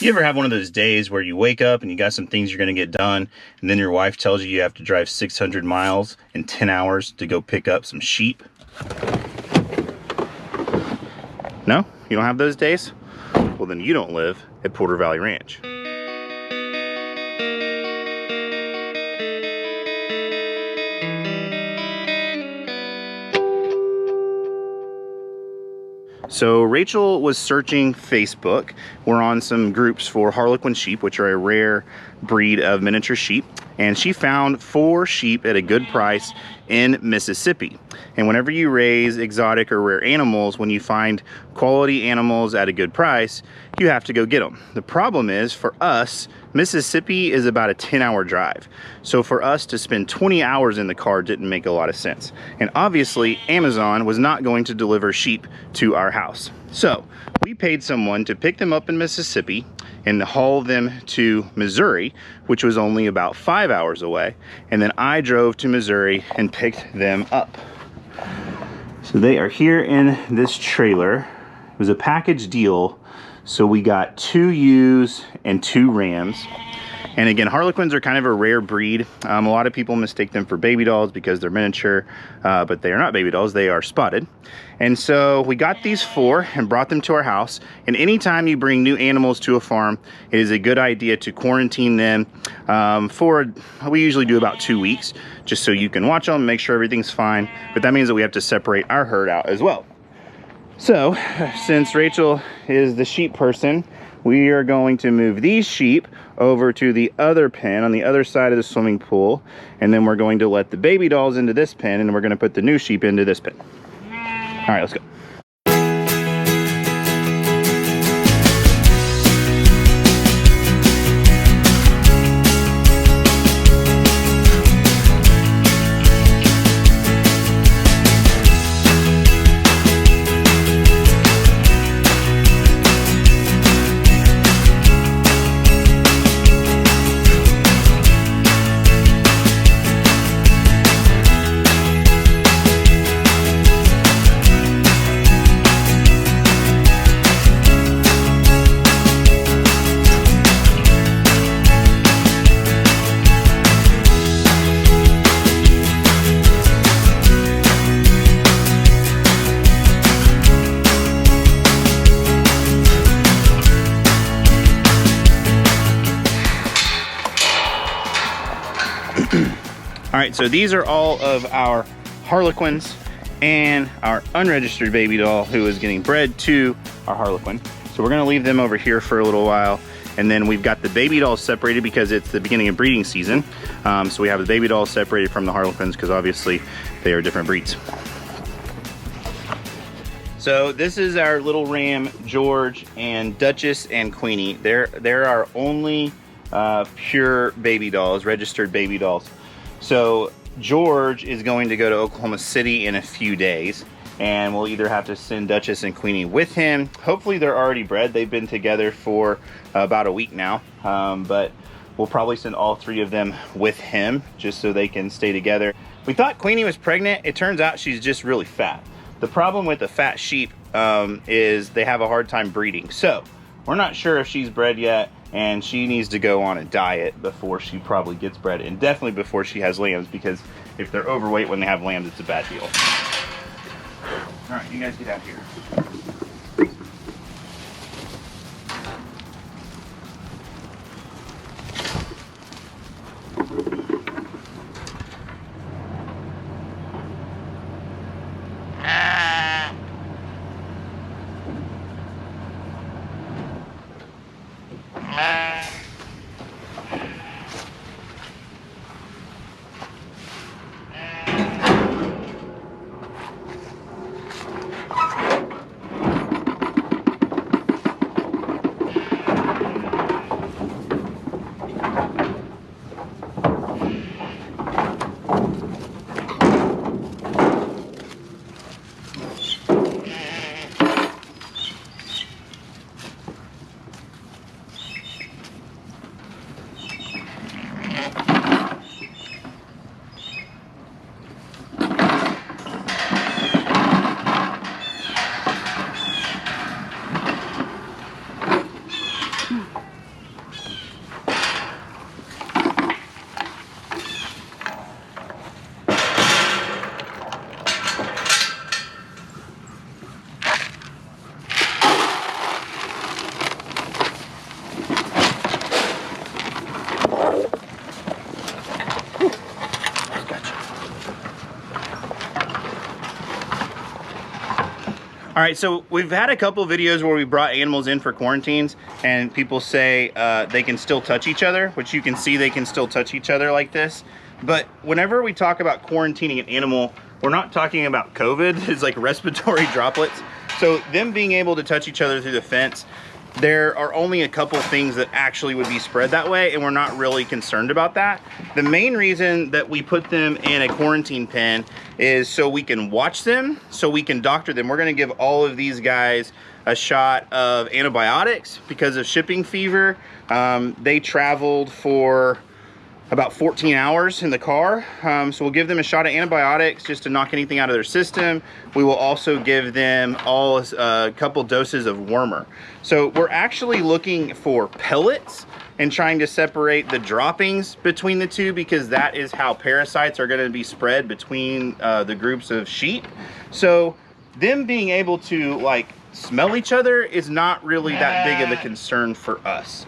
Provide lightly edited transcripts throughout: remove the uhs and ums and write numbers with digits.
You ever have one of those days where you wake up and you got some things you're going to get done, and then your wife tells you you have to drive 600 miles in 10 hours to go pick up some sheep? No? You don't have those days? Well, then you don't live at Porter Valley Ranch. So Rachel was searching Facebook. We're on some groups for Harlequin sheep, which are a rare breed of miniature sheep. And she found 4 sheep at a good price in Mississippi. And whenever you raise exotic or rare animals, when you find quality animals at a good price, you have to go get them. The problem is, for us, Mississippi is about a 10-hour drive. So for us to spend 20 hours in the car didn't make a lot of sense. And obviously, Amazon was not going to deliver sheep to our house. So we paid someone to pick them up in Mississippi and haul them to Missouri, which was only about 5 hours away. And then I drove to Missouri and picked them up. So they are here in this trailer. It was a package deal. So we got 2 ewes and 2 rams. And again, Harlequins are kind of a rare breed. A lot of people mistake them for baby dolls because they're miniature, but they are not baby dolls, they are spotted. And so we got these 4 and brought them to our house. And anytime you bring new animals to a farm, it is a good idea to quarantine them we usually do about 2 weeks, just so you can watch them, make sure everything's fine. But that means that we have to separate our herd out as well. So, since Rachel is the sheep person, we are going to move these sheep over to the other pen on the other side of the swimming pool. And then we're going to let the baby dolls into this pen, and we're going to put the new sheep into this pen. All right, let's go. All right, so these are all of our Harlequins and our unregistered baby doll who is getting bred to our Harlequin. So we're gonna leave them over here for a little while. And then we've got the baby dolls separated because it's the beginning of breeding season. So we have the baby dolls separated from the Harlequins because obviously they are different breeds. So this is our little ram, George, and Duchess and Queenie. They're our only pure baby dolls, registered baby dolls. So George is going to go to Oklahoma City in a few days, and we'll either have to send Duchess and Queenie with him. Hopefully they're already bred. They've been together for about a week now, but we'll probably send all 3 of them with him just so they can stay together. We thought Queenie was pregnant. It turns out she's just really fat. The problem with the fat sheep is they have a hard time breeding. So we're not sure if she's bred yet, and she needs to go on a diet before she probably gets bred, and definitely before she has lambs, because if they're overweight when they have lambs, it's a bad deal. All right, you guys get out here. All right, so we've had a couple videos where we brought animals in for quarantines and people say they can still touch each other, which you can see they can still touch each other like this. But whenever we talk about quarantining an animal, we're not talking about COVID. It's like respiratory droplets. So them being able to touch each other through the fence, there are only a couple things that actually would be spread that way, and we're not really concerned about that. The main reason that we put them in a quarantine pen is so we can watch them, so we can doctor them. We're gonna give all of these guys a shot of antibiotics because of shipping fever. They traveled for about 14 hours in the car. So we'll give them a shot of antibiotics just to knock anything out of their system. We will also give them all a couple doses of wormer. So we're actually looking for pellets and trying to separate the droppings between the two, because that is how parasites are gonna be spread between the groups of sheep. So them being able to like smell each other is not really that big of a concern for us.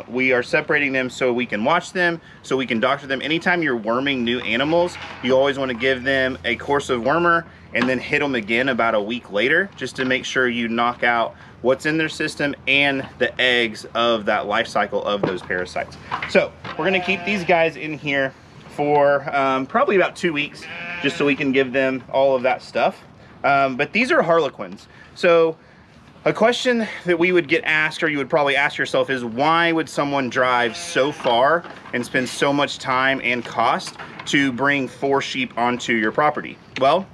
We are separating them so we can watch them, so we can doctor them. Anytime you're worming new animals, you always want to give them a course of wormer and then hit them again about a week later, just to make sure you knock out what's in their system and the eggs of that life cycle of those parasites. So we're going to keep these guys in here for probably about 2 weeks, just so we can give them all of that stuff. But these are Harlequins. So a question that we would get asked, or you would probably ask yourself, is why would someone drive so far and spend so much time and cost to bring 4 sheep onto your property? Well,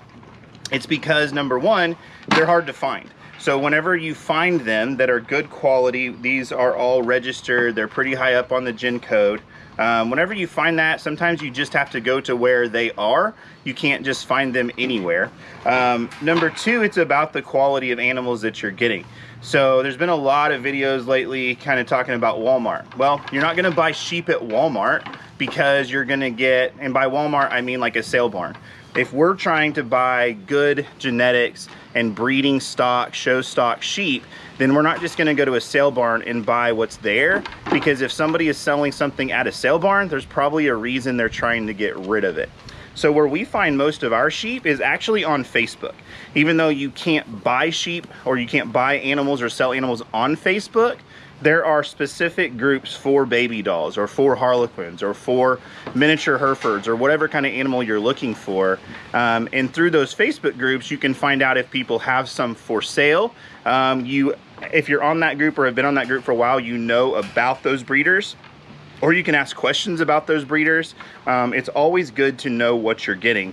it's because number one, they're hard to find. So whenever you find them that are good quality, these are all registered, they're pretty high up on the gen code. Whenever you find that, sometimes you just have to go to where they are. You can't just find them anywhere. Number two, it's about the quality of animals that you're getting. So there's been a lot of videos lately kind of talking about Walmart. Well, you're not gonna buy sheep at Walmart, because you're gonna get, and by Walmart I mean like a sale barn. If we're trying to buy good genetics and breeding stock, show stock sheep, then we're not just gonna go to a sale barn and buy what's there, because if somebody is selling something at a sale barn, there's probably a reason they're trying to get rid of it. So where we find most of our sheep is actually on Facebook. Even though you can't buy sheep or you can't buy animals or sell animals on Facebook, there are specific groups for baby dolls or for Harlequins or for miniature Herefords or whatever kind of animal you're looking for. And through those Facebook groups, you can find out if people have some for sale. If you're on that group or have been on that group for a while, you know about those breeders, or you can ask questions about those breeders. It's always good to know what you're getting.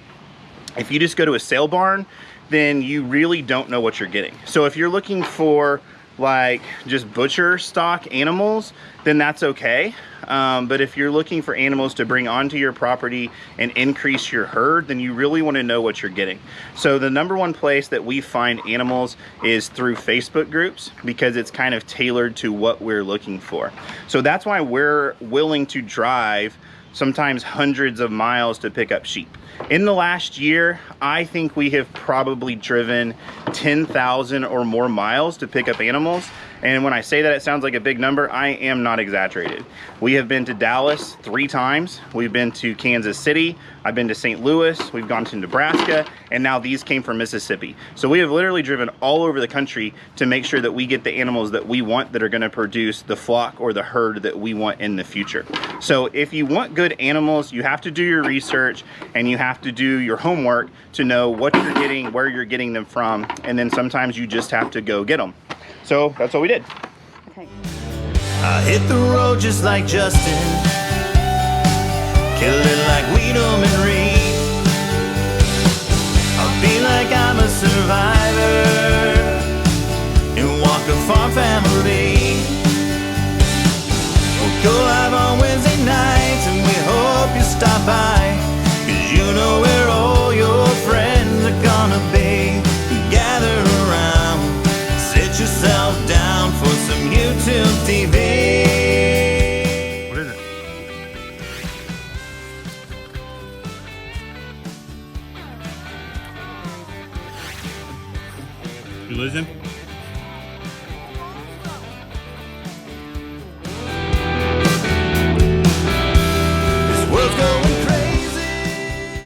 If you just go to a sale barn, then you really don't know what you're getting. So if you're looking for like just butcher stock animals, then that's okay. But if you're looking for animals to bring onto your property and increase your herd, then you really want to know what you're getting. So the number one place that we find animals is through Facebook groups, because it's kind of tailored to what we're looking for. So that's why we're willing to drive sometimes hundreds of miles to pick up sheep. In the last year, I think we have probably driven 10,000 or more miles to pick up animals. And when I say that it sounds like a big number, I am not exaggerated. We have been to Dallas 3 times. We've been to Kansas City. I've been to St. Louis. We've gone to Nebraska. And now these came from Mississippi. So we have literally driven all over the country to make sure that we get the animals that we want, that are gonna produce the flock or the herd that we want in the future. So if you want good animals, you have to do your research and you have to do your homework to know what you're getting, where you're getting them from, and then sometimes you just have to go get them. So that's what we did. Okay. I hit the road just like Justin, kill it like Weedham and Reed. I'll be like I'm a survivor and walk a farm family. We'll go live on Wednesday nights and we hope you stop by, 'cause you know where all your friends are gonna be. Gather around, sit yourself down for some YouTube TV. What is it? You losing?